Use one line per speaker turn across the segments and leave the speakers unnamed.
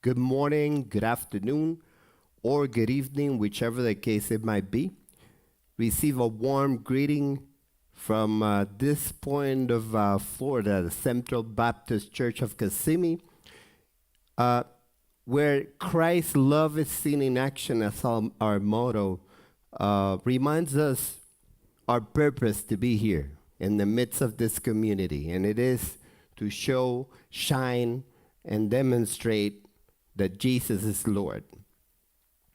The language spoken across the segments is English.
good morning, good afternoon, or good evening, whichever the case it might be. Receive a warm greeting from this point of Florida, the Central Baptist Church of Kissimmee, where Christ's love is seen in action as our motto, reminds us our purpose to be here in the midst of this community, and it is to show, shine, and demonstrate that Jesus is Lord.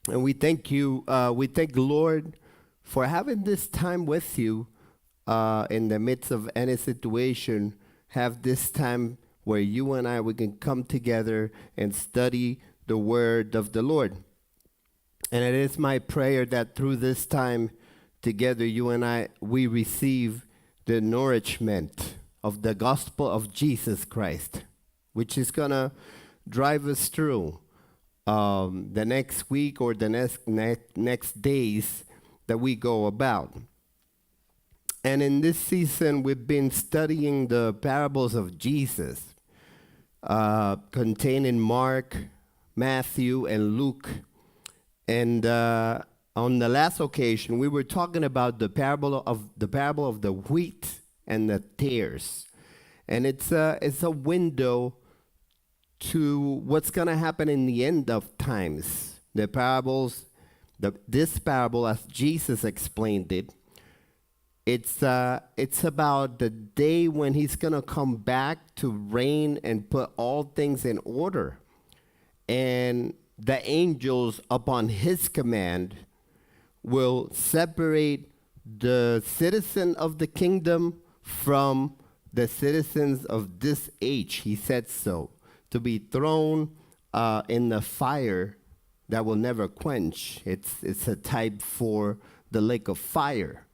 And we thank you, we thank the Lord for having this time with you in the midst of any situation. Have this time where you and I, we can come together and study the word of the Lord. And it is my prayer that through this time together, you and I, we receive the nourishment of the gospel of Jesus Christ, which is going to drive us through the next week or the next days that we go about. And in this season, we've been studying the parables of Jesus contained in Mark, Matthew, and Luke. And on the last occasion, we were talking about the parable of the wheat and the tares. And it's a window to what's going to happen in the end of times. This parable, as Jesus explained it, it's about the day when he's going to come back to reign and put all things in order. And the angels, upon his command, will separate the citizen of the kingdom from the citizens of this age. He said so, to be thrown in the fire that will never quench. It's a type for the lake of fire.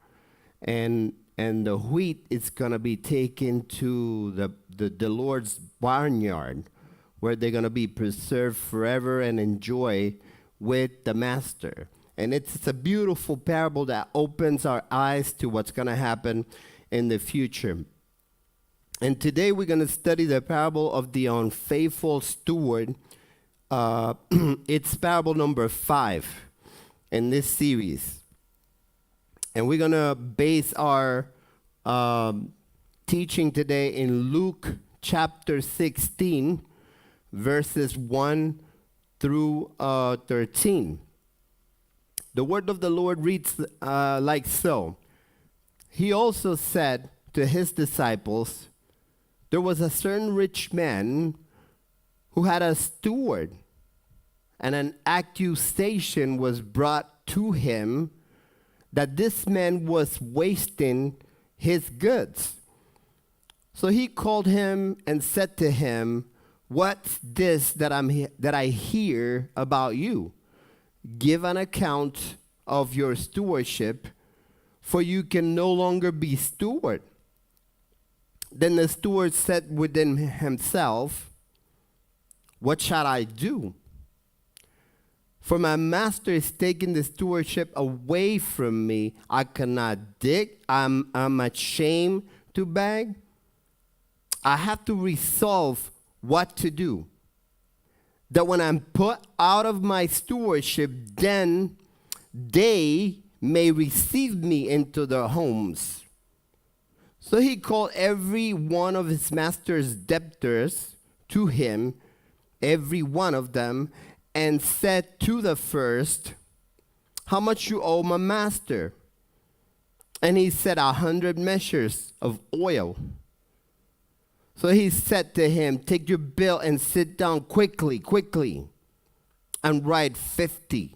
And the wheat is going to be taken to the Lord's barnyard, where they're going to be preserved forever and enjoy with the master. And it's a beautiful parable that opens our eyes to what's going to happen in the future. And today we're going to study the parable of the unfaithful steward. It's parable number 5 in this series. And we're going to base our teaching today in Luke chapter 16, verses 1 through 13. The word of the Lord reads like so. He also said to his disciples, there was a certain rich man who had a steward, and an accusation was brought to him that this man was wasting his goods. So he called him and said to him, what's this that I hear about you? Give an account of your stewardship, for you can no longer be steward. Then the steward said within himself, what shall I do? For my master is taking the stewardship away from me. I cannot dig. I'm ashamed to beg. I have to resolve what to do, that when I'm put out of my stewardship, then they may receive me into their homes. So he called every one of his master's debtors to him, every one of them, and said to the first, how much you owe my master? And he said, 100 measures of oil. So he said to him, take your bill and sit down quickly, and write 50.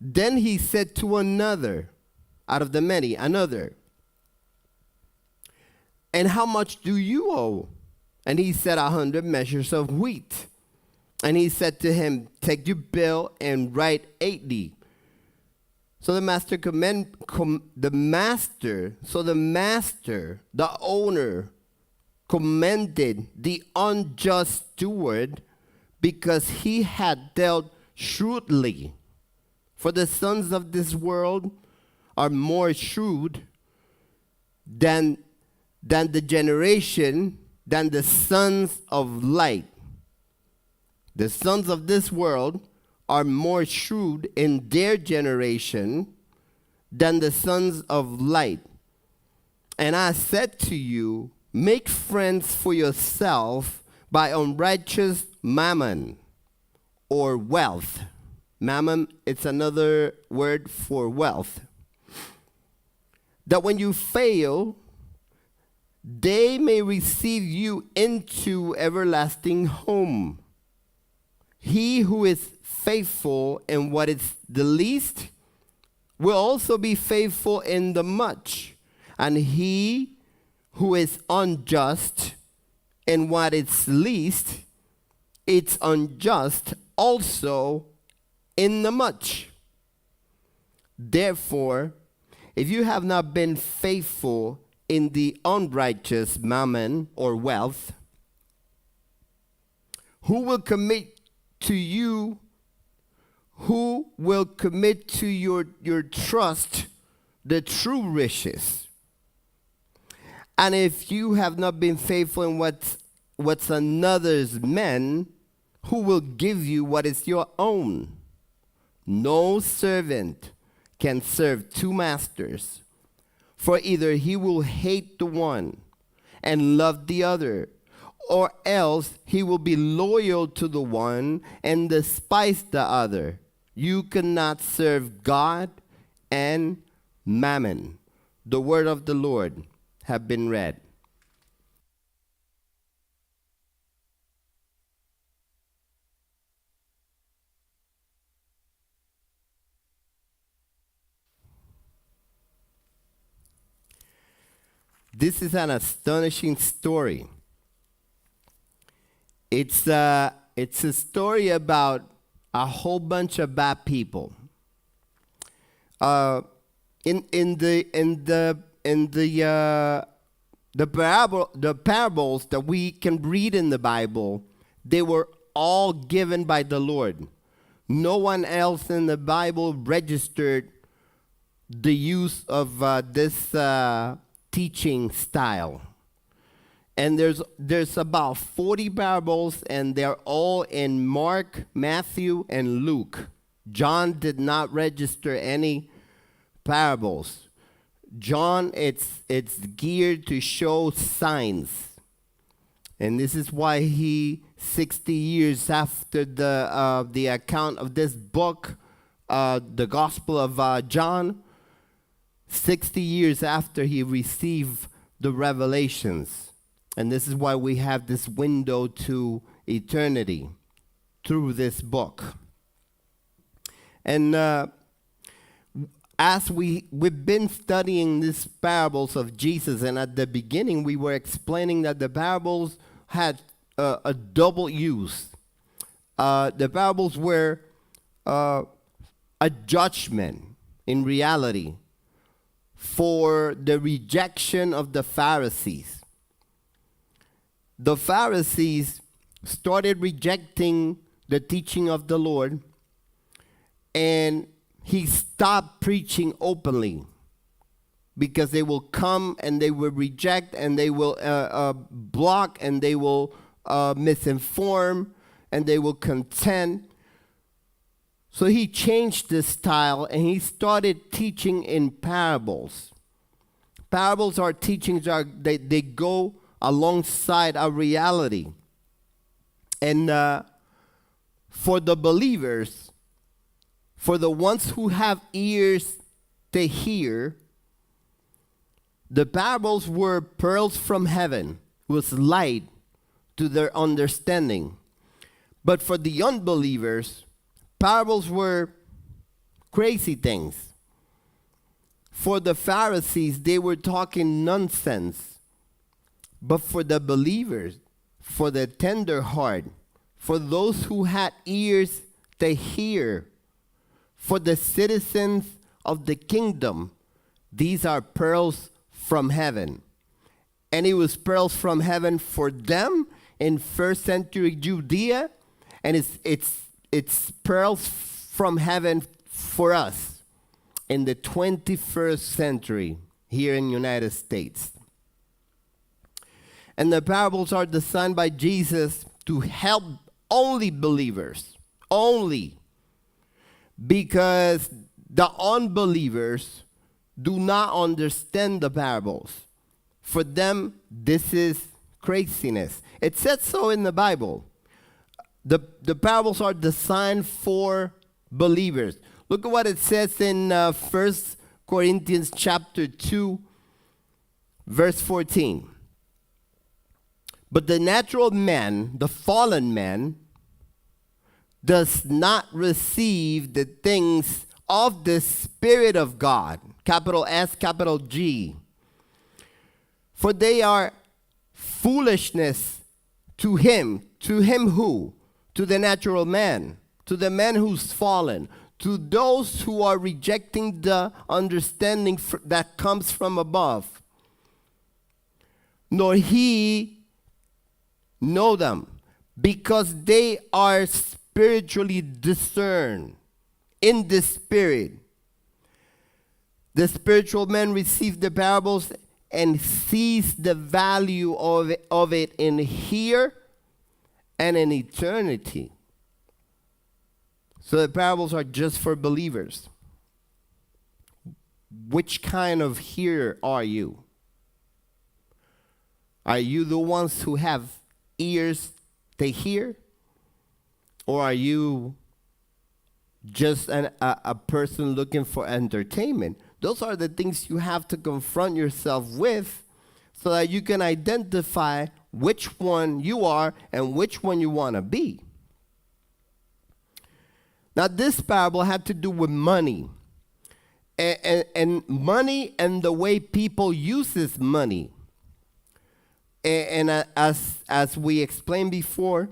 Then he said to another, out of the many, another, and how much do you owe? And he said, 100 measures of wheat. And he said to him, take your bill and write 80. So the owner, commended the unjust steward because he had dealt shrewdly. For the sons of this world are more shrewd than the sons of light. The sons of this world are more shrewd in their generation than the sons of light. And I said to you, make friends for yourself by unrighteous mammon or wealth. Mammon, it's another word for wealth. That when you fail, they may receive you into everlasting home. He who is faithful in what is the least will also be faithful in the much. And he who is unjust in what is least, it's unjust also in the much. Therefore, if you have not been faithful in the unrighteous mammon or wealth, who will commit to your trust the true riches? And if you have not been faithful in what's another's men, who will give you what is your own? No servant can serve two masters, for either he will hate the one and love the other, or else he will be loyal to the one and despise the other. You cannot serve God and mammon. The word of the Lord have been read. This is an astonishing story. It's a story about a whole bunch of bad people. The parables that we can read in the Bible, they were all given by the Lord. No one else in the Bible registered the use of this teaching style. And there's about 40 parables, and they're all in Mark, Matthew, and Luke. John did not register any parables. John, it's geared to show signs. And this is why 60 years after the account of this book, the Gospel of John, 60 years after he received the revelations. And this is why we have this window to eternity through this book. And as we've been studying these parables of Jesus, and at the beginning we were explaining that the parables had a double use. The parables were a judgment in reality for the rejection of the Pharisees. The Pharisees started rejecting the teaching of the Lord, and he stopped preaching openly because they will come and they will reject and they will block and they will misinform and they will contend. So he changed the style and he started teaching in parables. Parables are teachings, they go alongside a reality. And for the believers, for the ones who have ears to hear, the parables were pearls from heaven, was light to their understanding. But for the unbelievers, parables were crazy things. For the Pharisees, they were talking nonsense. But for the believers, for the tender heart, for those who had ears to hear, for the citizens of the kingdom, these are pearls from heaven. And it was pearls from heaven for them in first century Judea, and it's pearls from heaven for us in the 21st century here in the United States. And the parables are designed by Jesus to help only believers. Only. Because the unbelievers do not understand the parables. For them, this is craziness. It says so in the Bible. The parables are designed for believers. Look at what it says in 1 Corinthians chapter 2, verse 14. But the natural man, the fallen man, does not receive the things of the Spirit of God, capital S, capital G. For they are foolishness to him. To him who? To the natural man. To the man who's fallen. To those who are rejecting the understanding that comes from above. Nor he know them, because they are spiritually discerned in the Spirit. The spiritual man receives the parables and sees the value of it in here and in eternity. So the parables are just for believers. Which kind of hearer are you? Are you the ones who have ears to hear? Or are you just a person looking for entertainment? Those are the things you have to confront yourself with so that you can identify which one you are and which one you want to be. Now, this parable had to do with money. And money and the way people uses money. And as we explained before,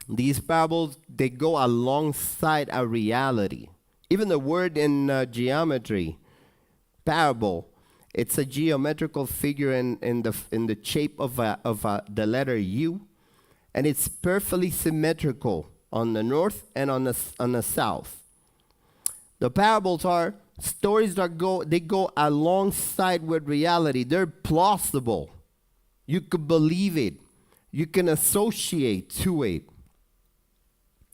these parables, they go alongside a reality. Even the word in geometry, parable, it's a geometrical figure in the shape of the letter U, and it's perfectly symmetrical on the north and on the south. The parables are stories that go alongside with reality. They're plausible. You could believe it. You can associate to it.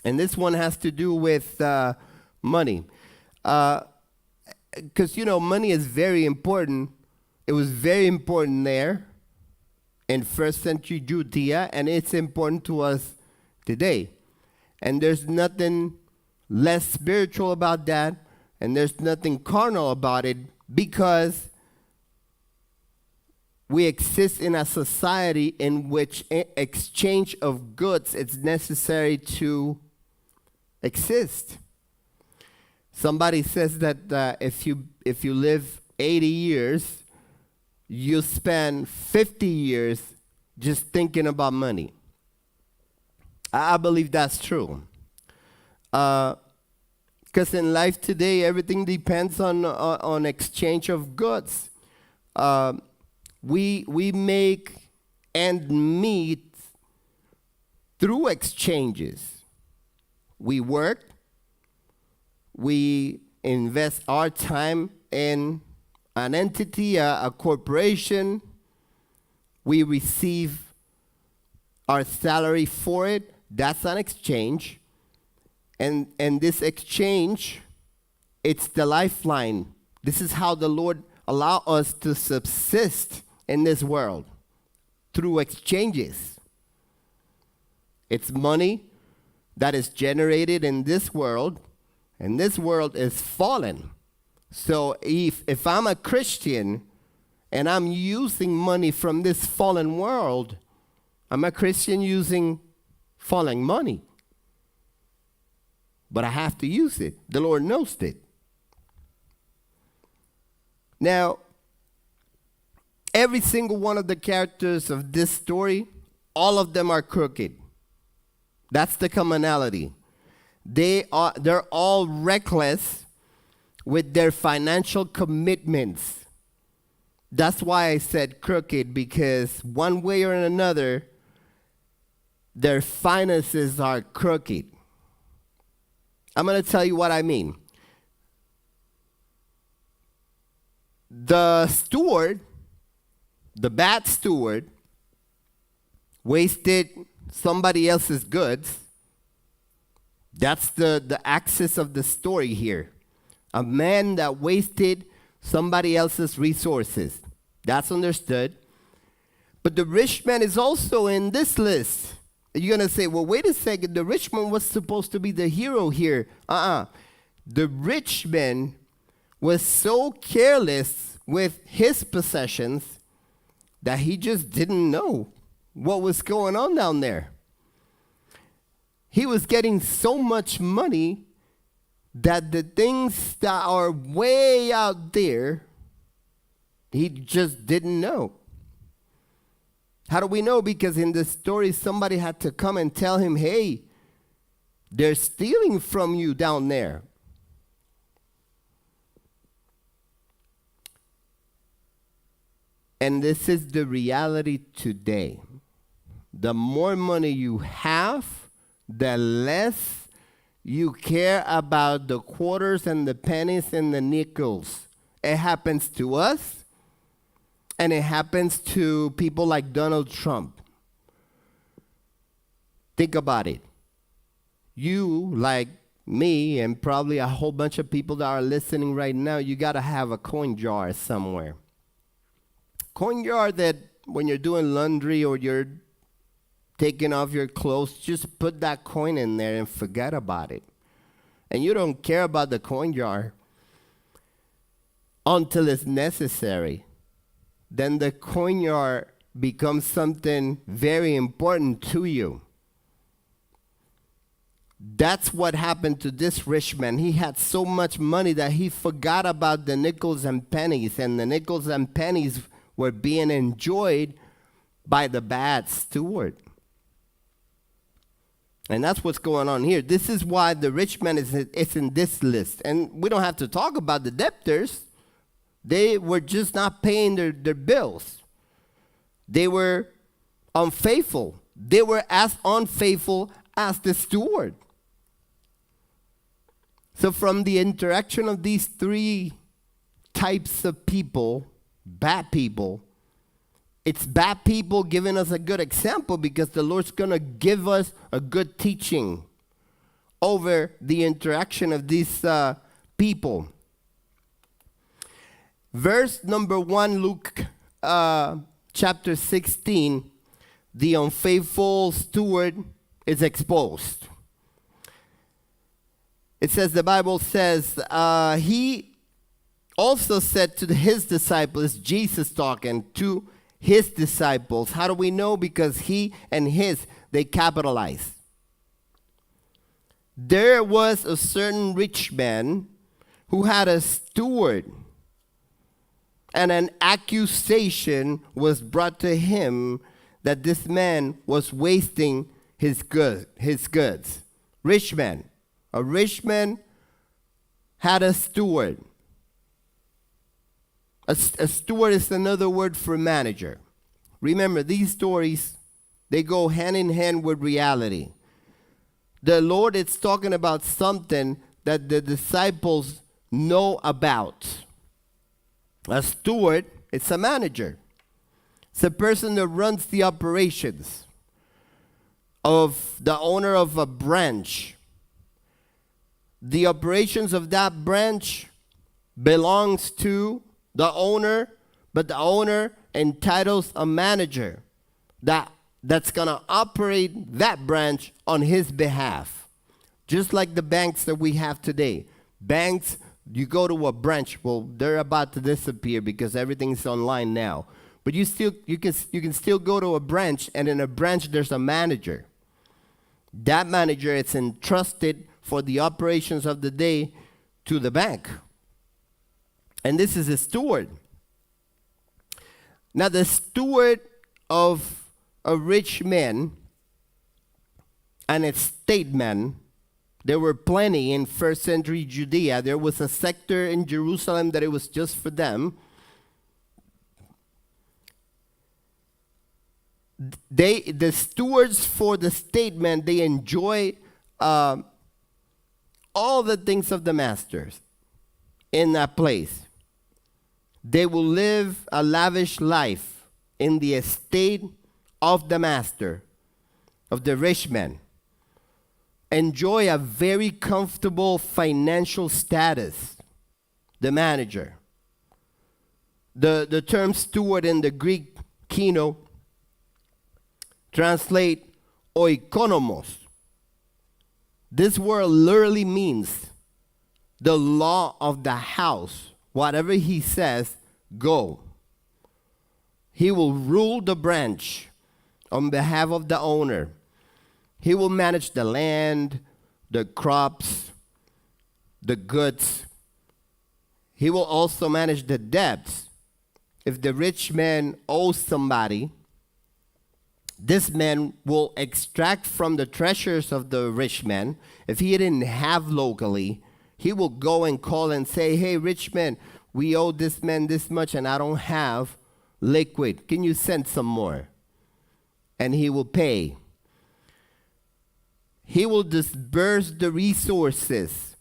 And this one has to do with money. Because, money is very important. It was very important there in first century Judea, and it's important to us today. And there's nothing less spiritual about that, and there's nothing carnal about it, because we exist in a society in which exchange of goods is necessary to exist. Somebody says that if you live 80 years, you spend 50 years just thinking about money. I believe that's true. Because in life today, everything depends on exchange of goods. We make ends meet through exchanges. We work. We invest our time in an entity, a corporation. We receive our salary for it. That's an exchange. And this exchange, it's the lifeline. This is how the Lord allows us to subsist in this world, through exchanges. It's money that is generated in this world, and this world is fallen. So if I'm a Christian and I'm using money from this fallen world, I'm a Christian using fallen money. But I have to use it. The Lord knows it. Now, every single one of the characters of this story, all of them are crooked. That's the commonality. They're all reckless with their financial commitments. That's why I said crooked, because one way or another, their finances are crooked. I'm going to tell you what I mean. The steward, the bad steward, wasted somebody else's goods. That's the axis of the story here. A man that wasted somebody else's resources. That's understood. But the rich man is also in this list. You're going to say, well, wait a second. The rich man was supposed to be the hero here. The rich man was so careless with his possessions that he just didn't know what was going on down there. He was getting so much money that the things that are way out there, he just didn't know. How do we know? Because in the story, somebody had to come and tell him, hey, they're stealing from you down there. And this is the reality today. The more money you have, the less you care about the quarters and the pennies and the nickels. It happens to us. And it happens to people like Donald Trump. Think about it. You, like me, and probably a whole bunch of people that are listening right now, you got to have a coin jar somewhere. Coin jar that when you're doing laundry or you're taking off your clothes, just put that coin in there and forget about it. And you don't care about the coin jar until it's necessary. Then the coin jar becomes something very important to you. That's what happened to this rich man. He had so much money that he forgot about the nickels and pennies, and the nickels and pennies were being enjoyed by the bad steward. And that's what's going on here. This is why the rich man is in this list. And we don't have to talk about the debtors. They were just not paying their bills. They were unfaithful. They were as unfaithful as the steward. So from the interaction of these three types of people, bad people, it's bad people giving us a good example because the Lord's going to give us a good teaching over the interaction of these people. Verse number 1, Luke chapter 16, the unfaithful steward is exposed. It says, the Bible says, he also said to his disciples, Jesus talking to his disciples. How do we know? Because he and his, they capitalize. There was a certain rich man who had a steward, and an accusation was brought to him that this man was wasting his goods. Rich man. A rich man had a steward. A steward is another word for manager. Remember, these stories, they go hand in hand with reality. The Lord is talking about something that the disciples know about. A steward, it's a manager. It's a person that runs the operations of the owner of a branch. The operations of that branch belongs to the owner, but the owner entitles a manager that's going to operate that branch on his behalf. Just like the banks that we have today. Banks, you go to a branch, well, they're about to disappear because everything's online now. But you can still go to a branch, and in a branch there's a manager. That manager is entrusted for the operations of the day to the bank. And this is a steward. Now the steward of a rich man and a statesman, there were plenty in first century Judea. There was a sector in Jerusalem that it was just for them. The stewards for the statesman, they enjoy all the things of the masters in that place. They will live a lavish life in the estate of the master. of the rich man enjoy a very comfortable financial status, the manager. The term steward in the Greek kino translate oikonomos. This word literally means the law of the house. Whatever he says, go. He will rule the branch on behalf of the owner. He will manage the land, the crops, the goods. He will also manage the debts. If the rich man owes somebody, this man will extract from the treasures of the rich man. If he didn't have locally, he will go and call and say, hey, rich man, we owe this man this much and I don't have liquid. Can you send some more? And he will pay. He will disburse the resources,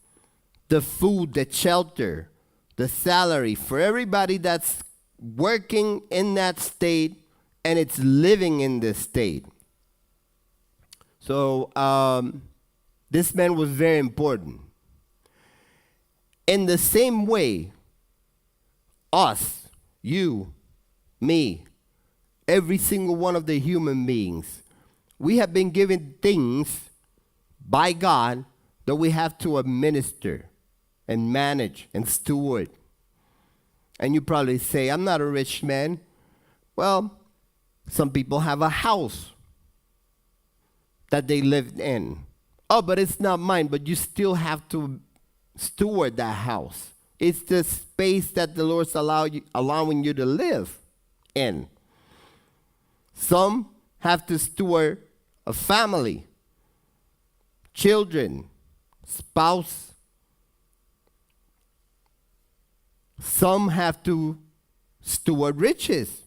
the food, the shelter, the salary for everybody that's working in that state and it's living in this state. So this man was very important. In the same way, us, you, me, every single one of the human beings, we have been given things by God that we have to administer and manage and steward. And you probably say, I'm not a rich man. Well, some people have a house that they lived in. Oh, but it's not mine, but you still have to steward that house. It's the space that the Lord's allowing you to live in. Some have to steward a family, children, spouse. Some have to steward riches.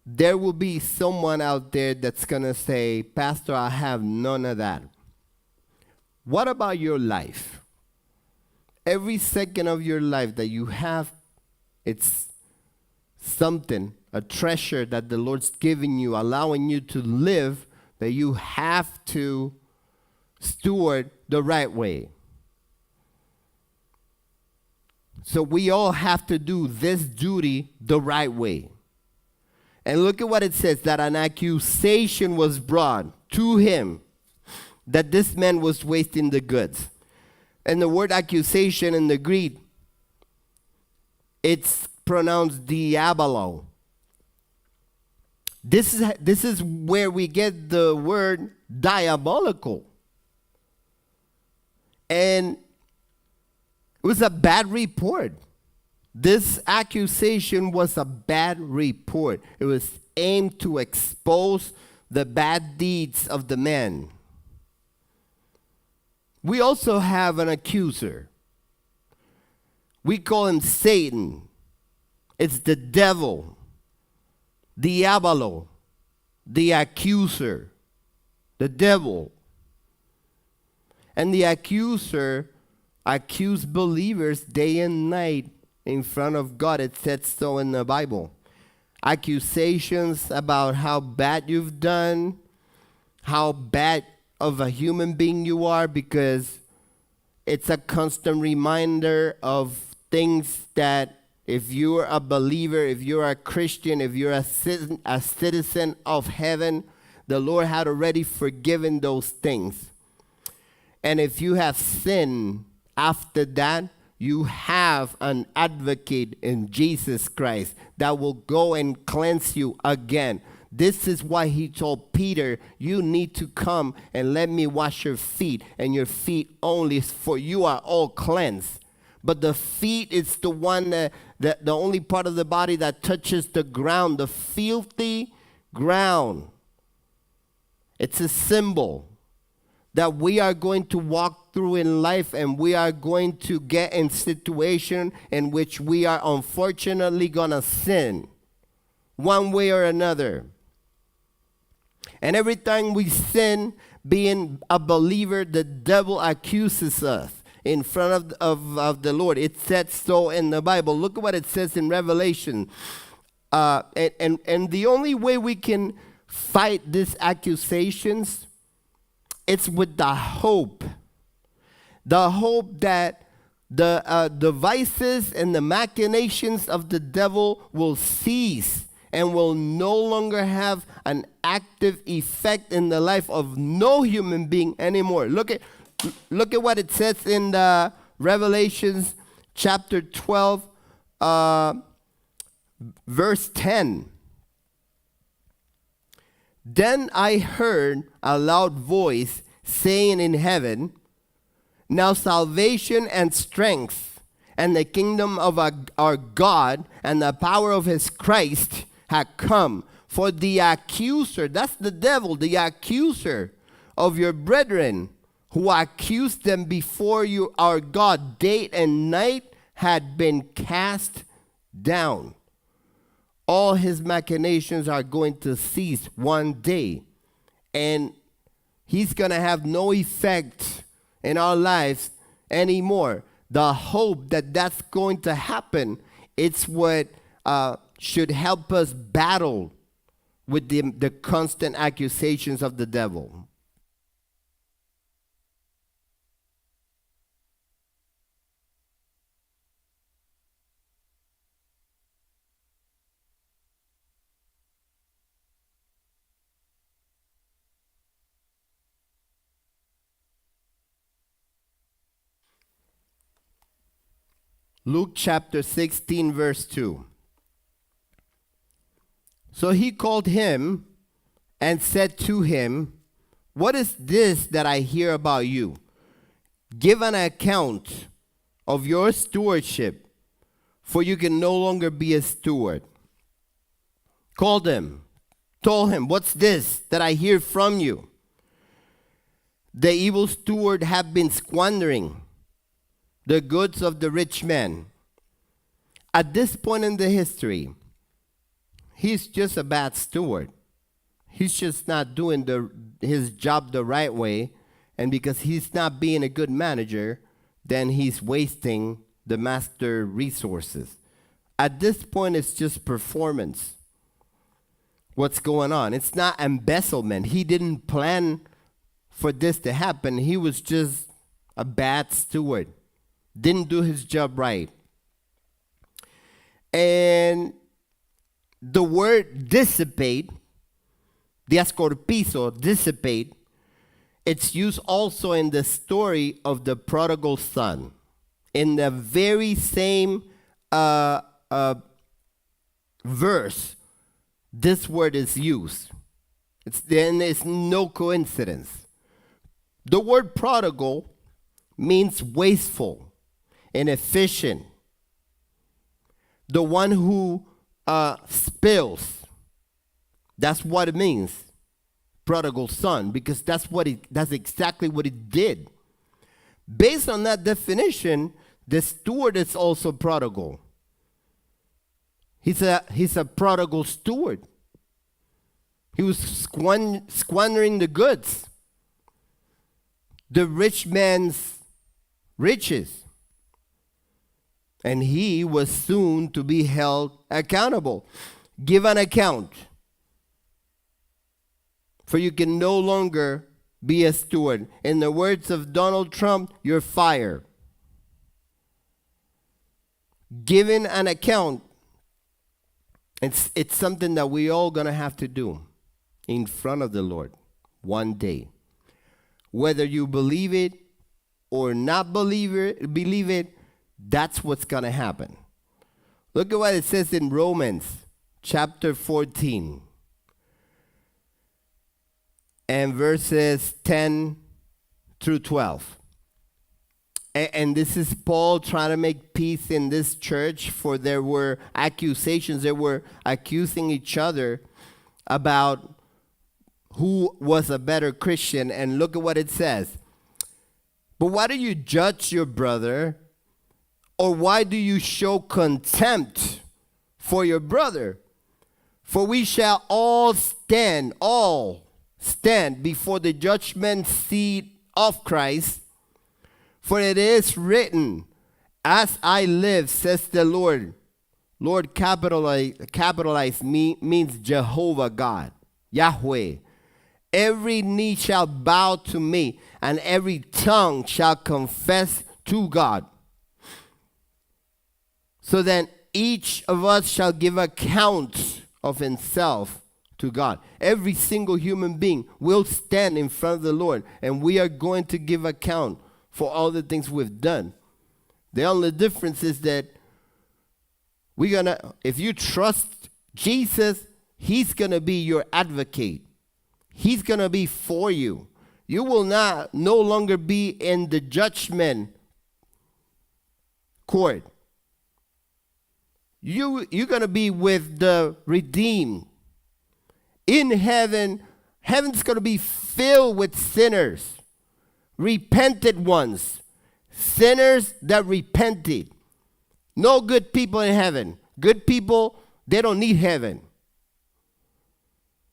There will be someone out there that's going to say, Pastor, I have none of that. What about your life? Every second of your life that you have, it's something, a treasure that the Lord's giving you, allowing you to live, that you have to steward the right way. So we all have to do this duty the right way. And look at what it says, that an accusation was brought to him that this man was wasting the goods. And the word accusation in the Greek, it's pronounced diabolo. This is where we get the word diabolical. And it was a bad report. This accusation was a bad report. It was aimed to expose the bad deeds of the man. We also have an accuser. We call him Satan. It's the devil, diabolo, the accuser, the devil. And the accuser accused believers day and night in front of God. It said so in the Bible. Accusations about how bad you've done, how bad of a human being you are, because it's a constant reminder of things that if you're a believer, if you're a Christian, if you're a citizen of heaven, the Lord had already forgiven those things. And if you have sinned after that, you have an advocate in Jesus Christ that will go and cleanse you again. This is why he told Peter, you need to come and let me wash your feet, and your feet only, for you are all cleansed. But the feet is the one the only part of the body that touches the ground, the filthy ground. It's a symbol that we are going to walk through in life, and we are going to get in situation in which we are unfortunately going to sin one way or another. And every time we sin, being a believer, the devil accuses us in front of the Lord. It said so in the Bible. Look at what it says in Revelation. And the only way we can fight these accusations, it's with the hope that the devices and the machinations of the devil will cease and will no longer have an active effect in the life of no human being anymore. Look at what it says in the Revelations chapter 12, verse 10. Then I heard a loud voice saying in heaven, now salvation and strength and the kingdom of our God and the power of his Christ had come. For the accuser, that's the devil, the accuser of your brethren, who accused them before you, our God, day and night, had been cast down. All his machinations are going to cease one day, and he's going to have no effect in our lives anymore. The hope that that's going to happen, it's what should help us battle with the constant accusations of the devil. Luke chapter 16, verse 2. So he called him and said to him, what is this that I hear about you? Give an account of your stewardship, for you can no longer be a steward. Called him, told him, what's this that I hear from you? The evil steward had been squandering the goods of the rich man. At this point in the history, he's just a bad steward. He's just not doing his job the right way. And because he's not being a good manager, then he's wasting the master resources. At this point, it's just performance. What's going on? It's not embezzlement. He didn't plan for this to happen. He was just a bad steward. Didn't do his job right. And the word dissipate, diascorpizo, dissipate, it's used also in the story of the prodigal son. In the very same verse, this word is used. It's no coincidence. The word prodigal means wasteful, inefficient, the one who spills. That's what it means, prodigal son, because that's exactly what it did. Based on that definition, the steward is also prodigal. He's a prodigal steward. He was squandering the goods, the rich man's riches. And he was soon to be held accountable. Give an account, for you can no longer be a steward. In the words of Donald Trump, you're fired. Giving an account, it's something that we all going to have to do in front of the Lord one day. Whether you believe it or not believe it, that's what's going to happen. Look at what it says in Romans chapter 14 and verses 10 through 12. And this is Paul trying to make peace in this church, for there were accusations. They were accusing each other about who was a better Christian. And look at what it says. But why do you judge your brother? Or why do you show contempt for your brother? For we shall all stand before the judgment seat of Christ. For it is written, as I live, says the Lord. Lord capitalize means Jehovah God. Yahweh. Every knee shall bow to me, and every tongue shall confess to God. So then each of us shall give account of himself to God. Every single human being will stand in front of the Lord, and we are going to give account for all the things we've done. The only difference is that if you trust Jesus, he's going to be your advocate. He's going to be for you. You will no longer be in the judgment court. You're going to be with the redeemed. In heaven, heaven's going to be filled with sinners, repented ones, sinners that repented. No good people in heaven. Good people, they don't need heaven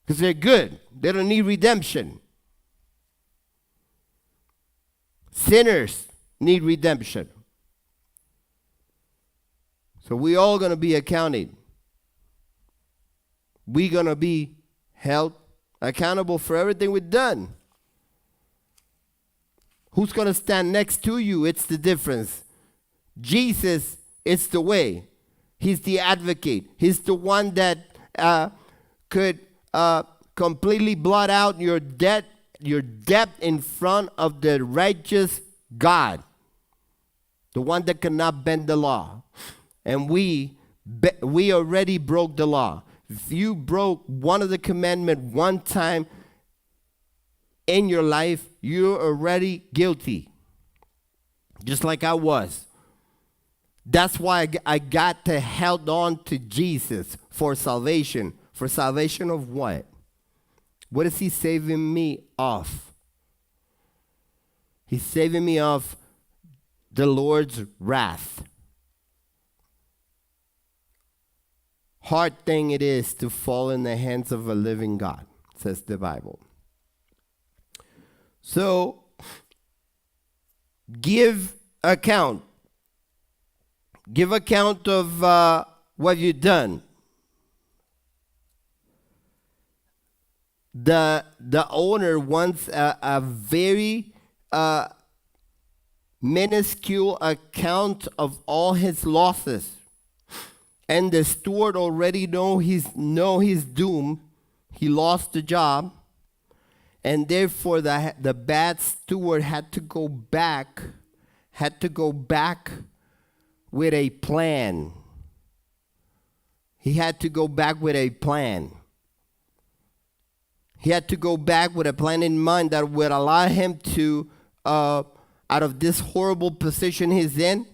because they're good. They don't need redemption. Sinners need redemption. So we all going to be accounted. We're going to be held accountable for everything we've done. Who's going to stand next to you? It's the difference. Jesus is the way. He's the advocate. He's the one that could completely blot out your debt in front of the righteous God, the one that cannot bend the law. And we already broke the law. If you broke one of the commandments one time in your life, you're already guilty, just like I was. That's why I got to held on to Jesus for salvation. For salvation of what? What is he saving me of? He's saving me of the Lord's wrath. Hard thing it is to fall in the hands of a living God, says the Bible. So, give account. Give account of what you've done. The owner wants a very minuscule account of all his losses. And the steward already know his doom. He lost the job. And therefore the bad steward had to go back with a plan. He had to go back with a plan. He had to go back with a plan in mind that would allow him to, out of this horrible position he's in,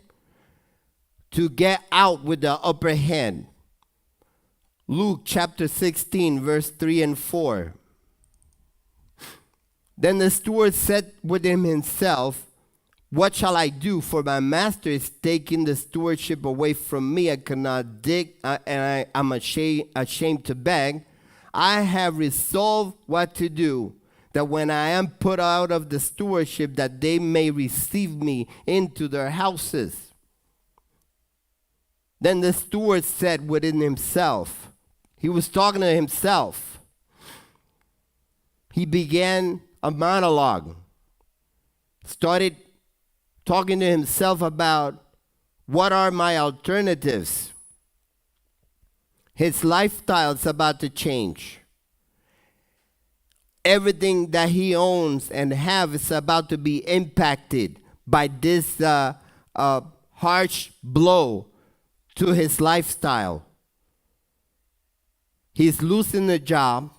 to get out with the upper hand. Luke chapter 16, verse 3 and 4. Then the steward said within himself, "What shall I do? For my master is taking the stewardship away from me. I cannot dig, and I'm ashamed to beg. I have resolved what to do, that when I am put out of the stewardship, that they may receive me into their houses." Then the steward said within himself, he was talking to himself. He began a monologue, started talking to himself about what are my alternatives. His lifestyle is about to change. Everything that he owns and have is about to be impacted by this harsh blow to his lifestyle. He's losing the job.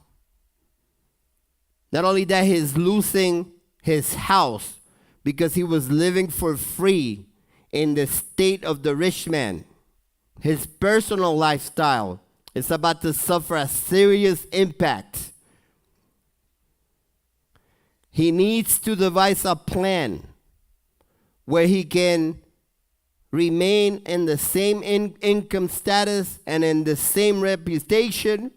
Not only that, he's losing his house because he was living for free in the state of the rich man. His personal lifestyle is about to suffer a serious impact. He needs to devise a plan where he can remain in the same income status and in the same reputation.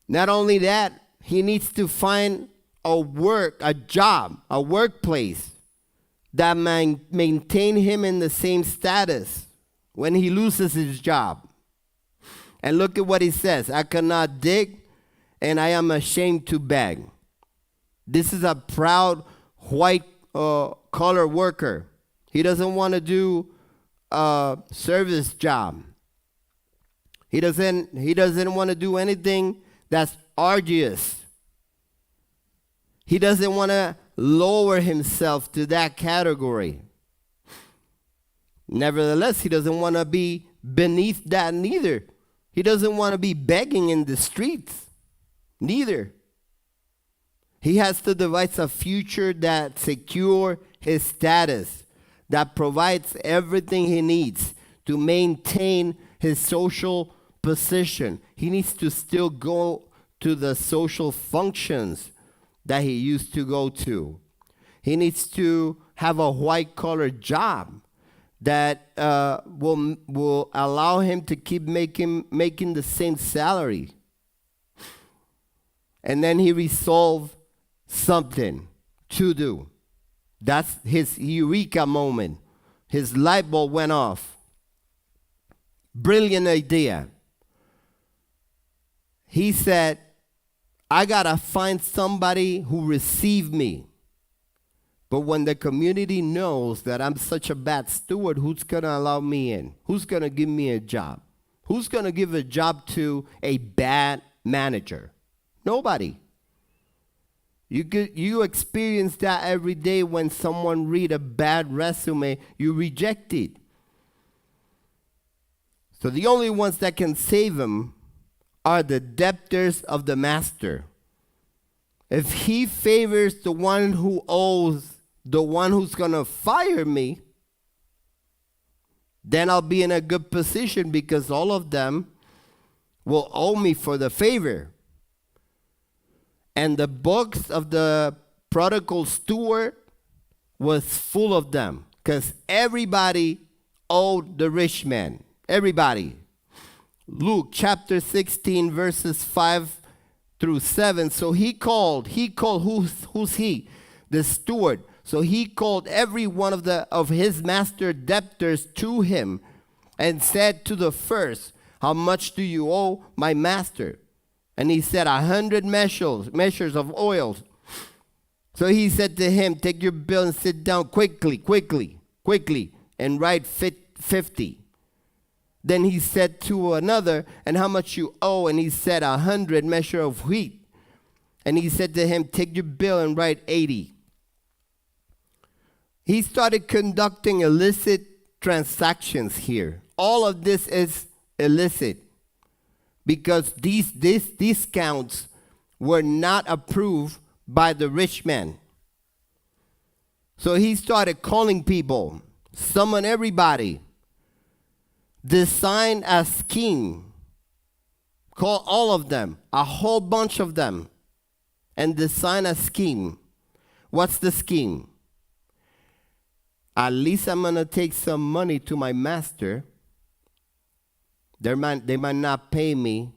Not only that, he needs to find a job, a workplace that maintain him in the same status when he loses his job. And look at what he says. I cannot dig, and I am ashamed to beg. This is a proud white collar worker. He doesn't want to do a service job. He doesn't want to do anything that's arduous. He doesn't want to lower himself to that category. Nevertheless, he doesn't want to be beneath that neither. He doesn't want to be begging in the streets neither. He has to devise a future that secures his status, that provides everything he needs to maintain his social position. He needs to still go to the social functions that he used to go to. He needs to have a white-collar job that will allow him to keep making the same salary. And then he resolved something to do. That's his eureka moment. His light bulb went off. Brilliant idea. He said, I gotta find somebody who received me. But when the community knows that I'm such a bad steward, who's gonna allow me in? Who's gonna give me a job? Who's gonna give a job to a bad manager? Nobody. You experience that every day when someone read a bad resume, you reject it. So the only ones that can save him are the debtors of the master. If he favors the one who owes the one who's going to fire me, then I'll be in a good position because all of them will owe me for the favor. And the books of the prodigal steward was full of them because everybody owed the rich man. Everybody. Luke chapter 16 verses 5 through 7. So he called who's he? The steward. So he called every one of his master debtors to him and said to the first, how much do you owe my master? And he said, 100 measures of oil. So he said to him, take your bill and sit down quickly, and write 50. Then he said to another, and how much you owe? And he said, 100 measures of wheat. And he said to him, take your bill and write 80. He started conducting illicit transactions here. All of this is illicit because these discounts were not approved by the rich man. So he started calling people, summon everybody, design a scheme, call all of them, a whole bunch of them, and design a scheme. What's the scheme? At least I'm going to take some money to my master. They might not pay me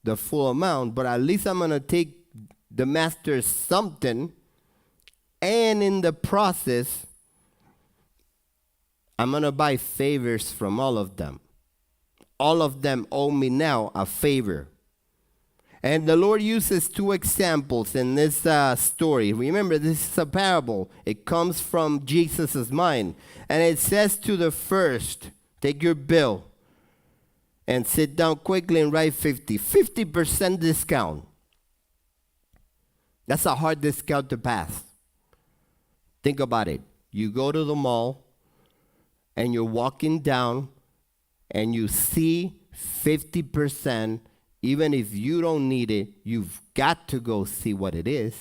the full amount, but at least I'm going to take the master something, and in the process, I'm going to buy favors from all of them. All of them owe me now a favor. And the Lord uses two examples in this story. Remember, this is a parable. It comes from Jesus' mind. And it says to the first, take your bill and sit down quickly and write 50. 50% discount. That's a hard discount to pass. Think about it. You go to the mall and you're walking down and you see 50%. Even if you don't need it, you've got to go see what it is.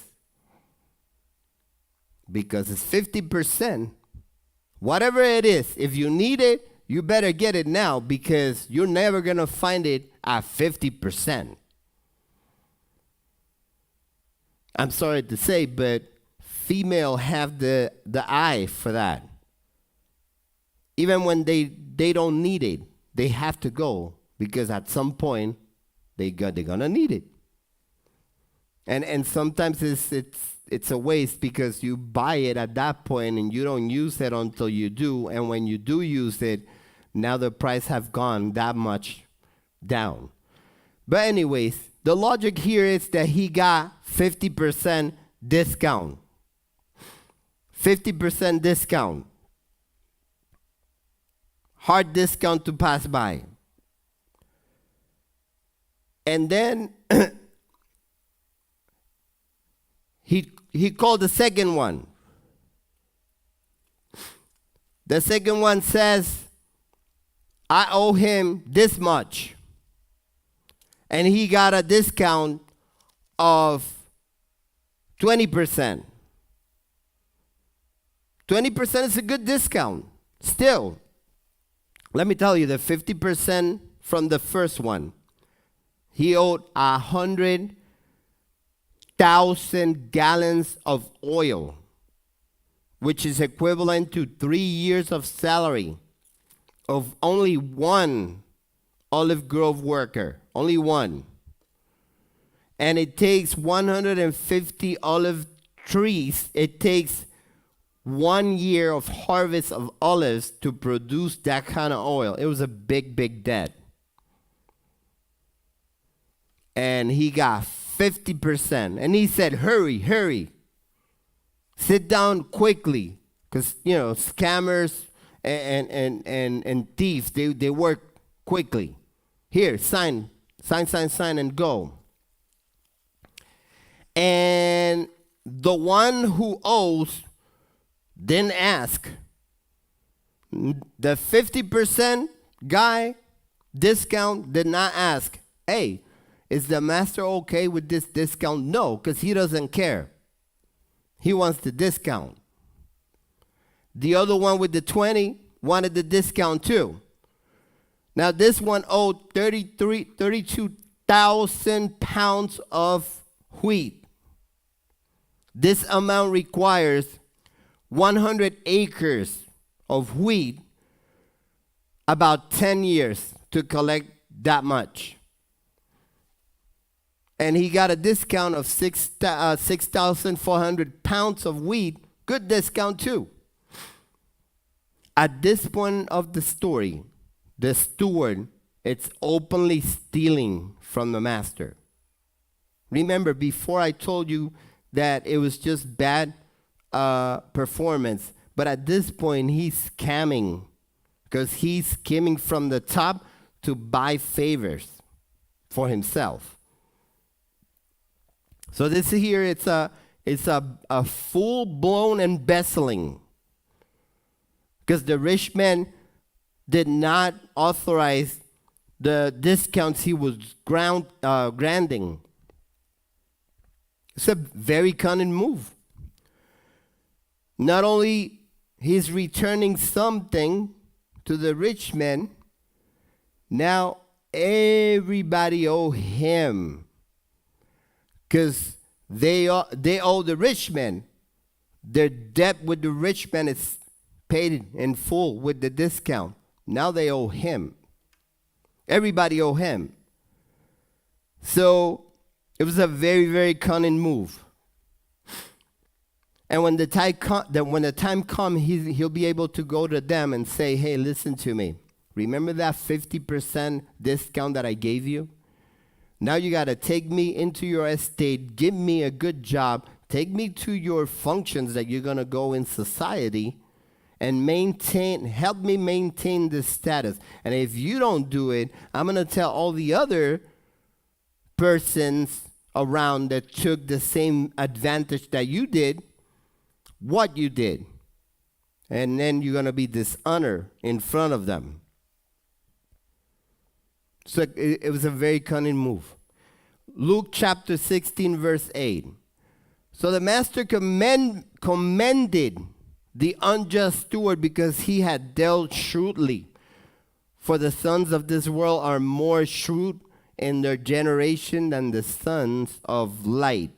Because it's 50%. Whatever it is, if you need it, you better get it now because you're never going to find it at 50%. I'm sorry to say, but female have the eye for that. Even when they don't need it, they have to go because at some point, they're gonna need it, and sometimes it's a waste because you buy it at that point and you don't use it until you do, and when you do use it, now the price have gone that much down. But anyways, The logic here is that he got 50% discount. 50% discount. Hard discount to pass by. And then he called the second one. The second one says, I owe him this much. And he got a discount of 20%. 20% is a good discount. Still, let me tell you, the 50% from the first one, he owed 100,000 gallons of oil, which is equivalent to 3 years of salary of only one Olive Grove worker. Only one. And it takes 150 olive trees. It takes 1 year of harvest of olives to produce that kind of oil. It was a big, big debt. And he got 50%. And he said, hurry, hurry. Sit down quickly. Because, scammers and thieves, they work quickly. Here, sign, and go. And the one who owes didn't ask. The 50% guy discount did not ask, hey, is the master okay with this discount? No, because he doesn't care. He wants the discount. The other one with the 20 wanted the discount too. Now this one owed 32,000 pounds of wheat. This amount requires 100 acres of wheat, about 10 years to collect that much. And he got a discount of 6,400 pounds of wheat. Good discount too. At this point of the story, the steward is openly stealing from the master. Remember, before I told you that it was just bad performance, but at this point he's scamming, because he's skimming from the top to buy favors for himself. So this here, it's a full-blown embezzling, because the rich man did not authorize the discounts he was granting. It's a very cunning move. Not only he's returning something to the rich man, now everybody owe him, because they owe the rich man. Their debt with the rich man is paid in full with the discount. Now they owe him. Everybody owe him. So it was a very, very cunning move. And when the time comes, he'll be able to go to them and say, hey, listen to me. Remember that 50% discount that I gave you? Now you got to take me into your estate, give me a good job, take me to your functions that you're going to go in society, and help me maintain this status. And if you don't do it, I'm going to tell all the other persons around that took the same advantage that you did, what you did. And then you're going to be dishonored in front of them. So it was a very cunning move. Luke chapter 16, verse 8. So the master commended the unjust steward because he had dealt shrewdly. For the sons of this world are more shrewd in their generation than the sons of light.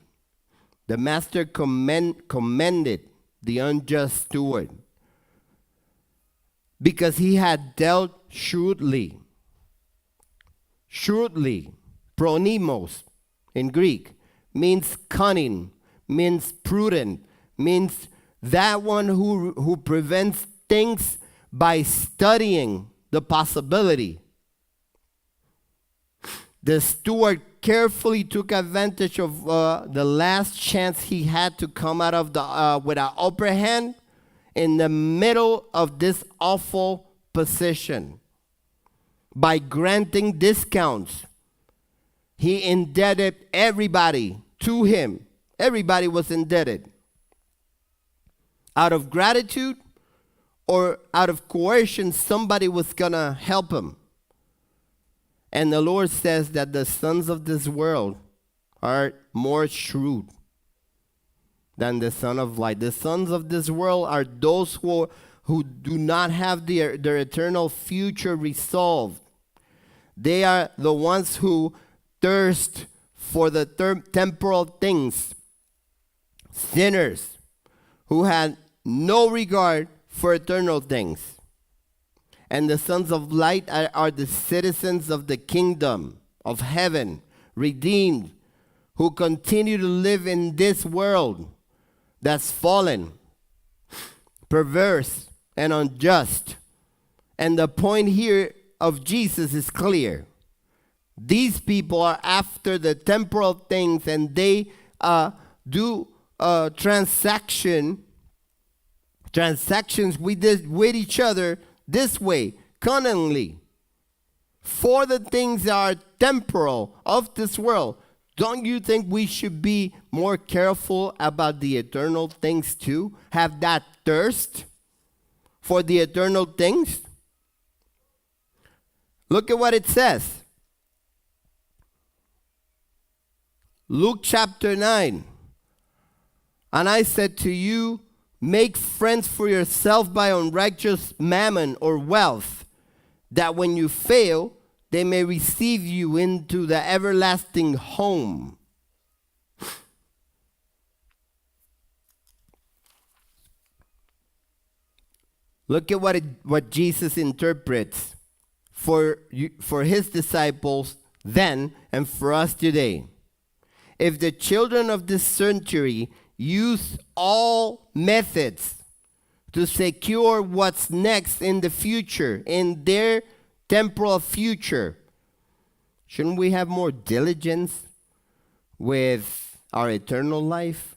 The master commended the unjust steward because he had dealt shrewdly. Shrewdly, pronimos in Greek, means cunning, means prudent, means that one who prevents things by studying the possibility. The steward carefully took advantage of the last chance he had to come out of the with an upper hand in the middle of this awful position. By granting discounts, he indebted everybody to him. Everybody was indebted. Out of gratitude or out of coercion, somebody was going to help him. And the Lord says that the sons of this world are more shrewd than the son of light. The sons of this world are those who do not have their eternal future resolved. They are the ones who thirst for the temporal things. Sinners who had no regard for eternal things. And the sons of light are the citizens of the kingdom of heaven, redeemed, who continue to live in this world that's fallen, perverse, and unjust. And the point here of Jesus is clear. These people are after the temporal things, and they do transactions with each other this way, cunningly, for the things that are temporal of this world. Don't you think we should be more careful about the eternal things too? Have that thirst for the eternal things? Look at what it says. Luke chapter 9. And I said to you, make friends for yourself by unrighteous mammon or wealth, that when you fail, they may receive you into the everlasting home. Look at what Jesus interprets for his disciples then and for us today. If the children of this century use all methods to secure what's next in the future, in their temporal future, shouldn't we have more diligence with our eternal life?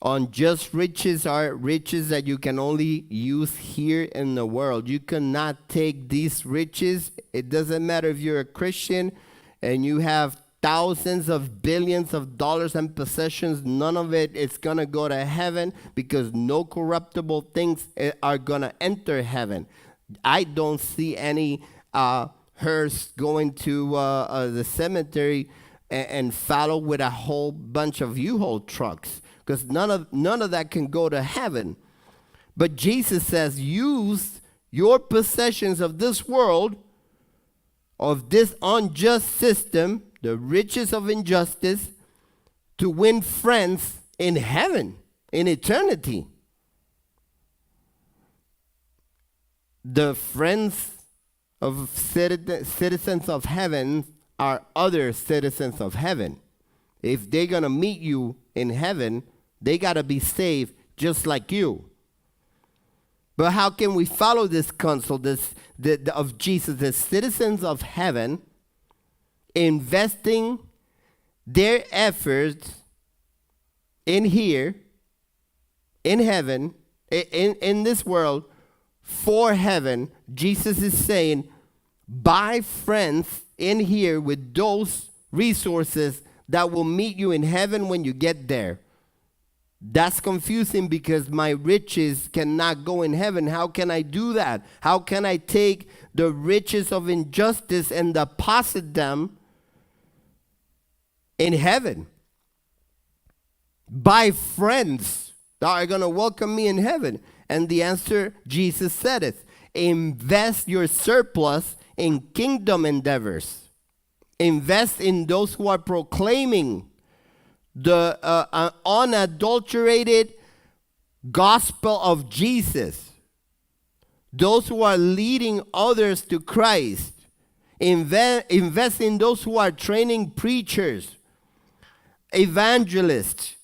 Unjust riches are riches that you can only use here in the world. You cannot take these riches. It doesn't matter if you're a Christian and you have thousands of billions of dollars and possessions. None of it is going to go to heaven, because no corruptible things are going to enter heaven. I don't see any hearse going to the cemetery and follow with a whole bunch of U-Haul trucks, because none of that can go to heaven. But Jesus says, use your possessions of this world, of this unjust system, the riches of injustice, to win friends in heaven, in eternity. The friends of citizens of heaven are other citizens of heaven. If they're going to meet you in heaven, they got to be saved just like you. But how can we follow this counsel of Jesus? The citizens of heaven investing their efforts in here, in heaven, in this world, for heaven. Jesus is saying, buy friends in here with those resources that will meet you in heaven when you get there. That's confusing, because my riches cannot go in heaven. How can I do that? How can I take the riches of injustice and deposit them in heaven? Buy friends that are going to welcome me in heaven. And the answer, Jesus said it. Invest your surplus in kingdom endeavors. Invest in those who are proclaiming the unadulterated gospel of Jesus. Those who are leading others to Christ. Invest in those who are training preachers, evangelists,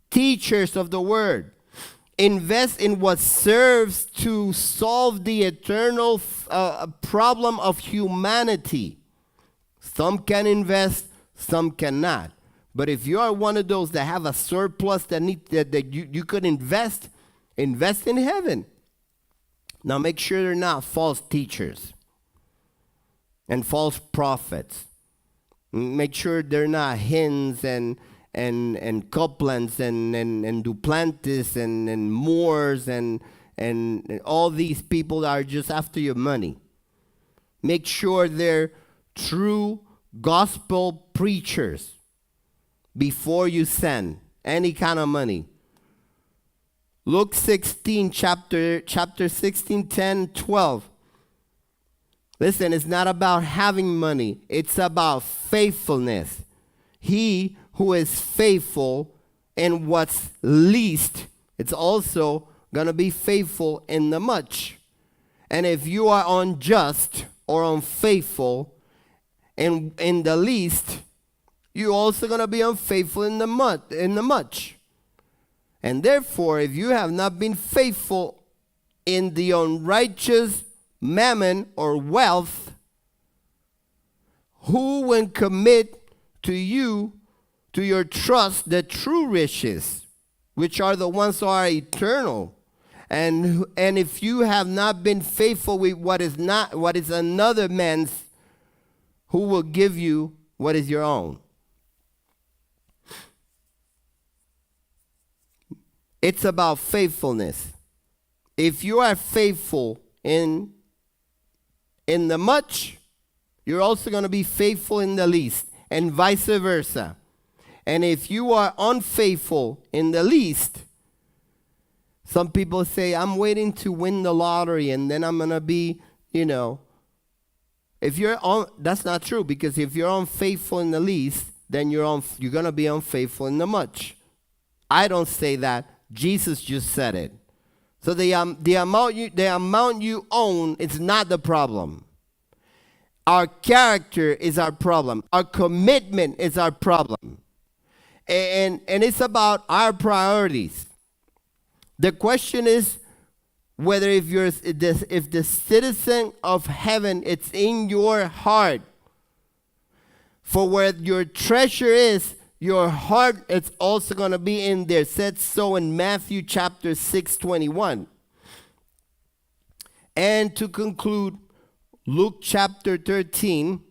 teachers of the word. Invest in what serves to solve the eternal problem of humanity. Some can invest, some cannot. But if you are one of those that have a surplus that you could invest in heaven. Now make sure they're not false teachers and false prophets. Make sure they're not Hinds and Copelands and Duplantis and Moores and all these people that are just after your money. Make sure they're true gospel preachers before you send any kind of money. Luke 16, chapter 16, 10, 12. Listen, it's not about having money. It's about faithfulness. He who is faithful in what's least, it's also going to be faithful in the much. And if you are unjust or unfaithful in the least, you're also going to be unfaithful in the much. And therefore, if you have not been faithful in the unrighteous mammon or wealth, who will commit to your trust the true riches, which are the ones that are eternal? And if you have not been faithful with what is another man's, who will give you what is your own? It's about faithfulness. If you are faithful in the much, you're also going to be faithful in the least, and vice versa. And if you are unfaithful in the least, some people say, I'm waiting to win the lottery and then I'm going to be, that's not true, because if you're unfaithful in the least, then you're going to be unfaithful in the much. I don't say that. Jesus just said it. So the amount you own is not the problem. Our character is our problem. Our commitment is our problem. And it's about our priorities. The question is whether if the citizen of heaven, it's in your heart. For where your treasure is, your heart is also going to be in there. Said so in Matthew chapter 6:21. And to conclude, Luke chapter 16,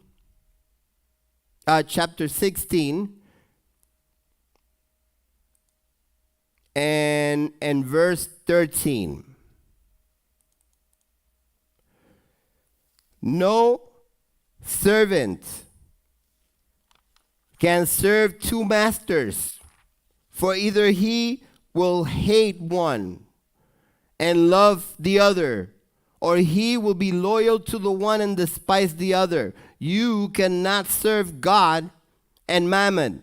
and verse 13. No servant can serve two masters, for either he will hate one and love the other, or he will be loyal to the one and despise the other. You cannot serve God and mammon.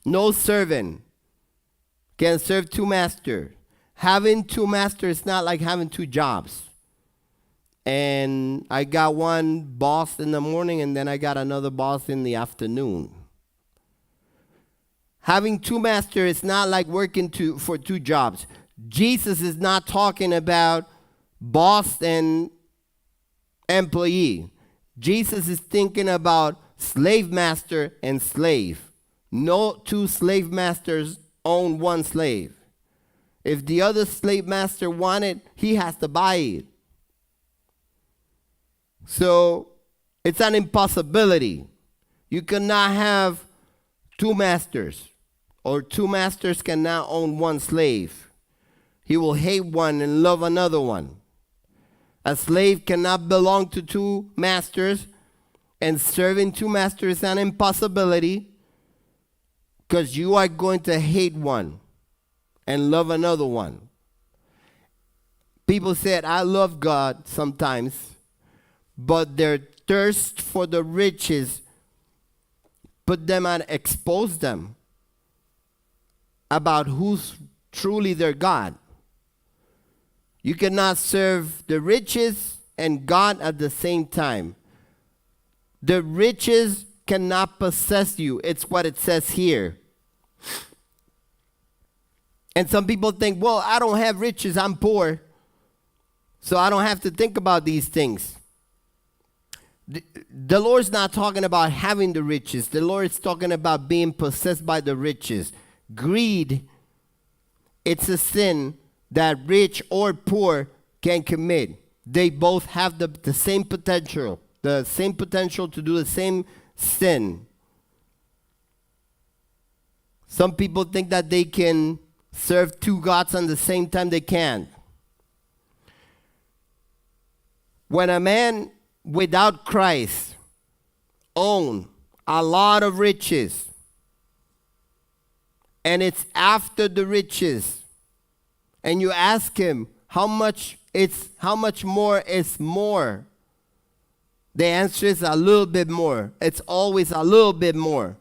No servant can serve two masters. Having two masters is not like having two jobs. And I got one boss in the morning and then I got another boss in the afternoon. Having two masters is not like working for two jobs. Jesus is not talking about boss and employee. Jesus is thinking about slave master and slave. No two slave masters own one slave. If the other slave master wanted, he has to buy it. So it's an impossibility. You cannot have two masters, or two masters cannot own one slave. He will hate one and love another one. A slave cannot belong to two masters, and serving two masters is an impossibility, because you are going to hate one and love another one. People said, I love God sometimes, but their thirst for the riches put them and expose them about who's truly their God. You cannot serve the riches and God at the same time. The riches cannot possess you. It's what it says here. And some people think, well, I don't have riches, I'm poor, so I don't have to think about these things. The Lord's not talking about having the riches. The Lord is talking about being possessed by the riches. Greed, it's a sin that rich or poor can commit. They both have the same potential to do the same sin. Some people think that they can serve two gods at the same time. They can't. When a man without Christ owns a lot of riches, and it's after the riches, and you ask him how much more is more, the answer is a little bit more. It's always a little bit more.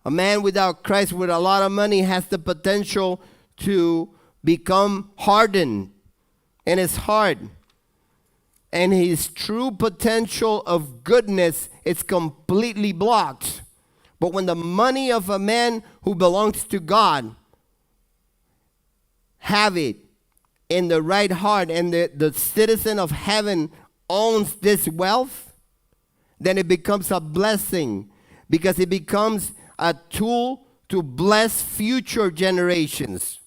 A man without Christ with a lot of money has the potential to become hardened in his heart. And his true potential of goodness is completely blocked. But when the money of a man who belongs to God have it in the right heart, and the citizen of heaven owns this wealth, then it becomes a blessing, because it becomes a tool to bless future generations.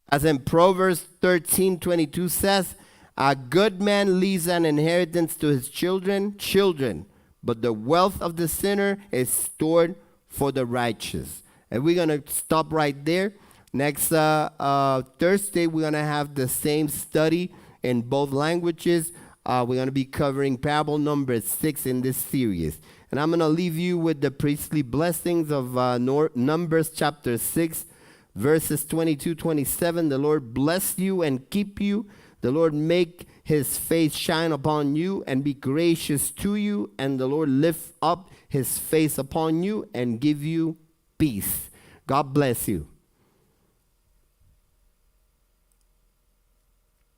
As in Proverbs 13:22 says, a good man leaves an inheritance to his children, but the wealth of the sinner is stored for the righteous. And we're going to stop right there. Next Thursday, we're going to have the same study in both languages. We're going to be covering parable number 6 in this series. And I'm going to leave you with the priestly blessings of Numbers chapter 6, verses 22-27. The Lord bless you and keep you. The Lord make his face shine upon you and be gracious to you. And the Lord lift up his face upon you and give you peace. God bless you.